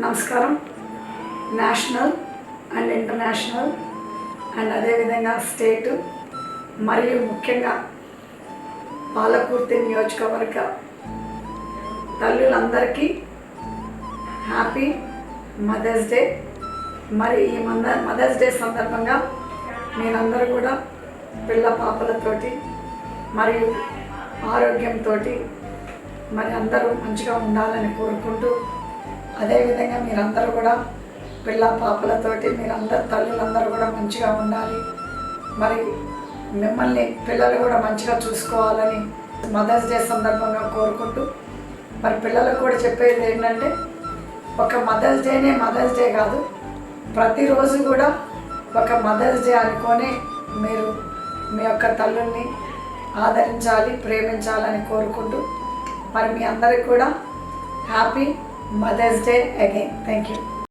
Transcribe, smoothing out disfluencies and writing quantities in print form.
నమస్కారం. National and international and అదేవిధంగా స్టేటు మరియు ముఖ్యంగా పాలకుర్తి నియోజకవర్గ తల్లులందరికీ హ్యాపీ మదర్స్ డే. మరి ఈ మదర్స్ డే సందర్భంగా మీరందరూ కూడా పిల్ల పాపలతోటి మరియు ఆరోగ్యంతో మరి అందరూ మంచిగా ఉండాలని కోరుకుంటూ, అదేవిధంగా మీరందరూ కూడా పిల్ల పాపలతోటి మీరందరూ తల్లులందరూ కూడా మంచిగా ఉండాలి. మరి మిమ్మల్ని పిల్లలు కూడా మంచిగా చూసుకోవాలని మదర్స్ డే సందర్భంగా కోరుకుంటూ, మరి పిల్లలకు కూడా చెప్పేది ఏంటంటే, ఒక మదర్స్ డే కాదు, ప్రతిరోజు కూడా ఒక మదర్స్ డే అనుకొని మీరు మీ యొక్క తల్లుల్ని ఆదరించాలి, ప్రేమించాలని కోరుకుంటూ, మరి మీ అందరికి కూడా happy mother's day again. Thank you.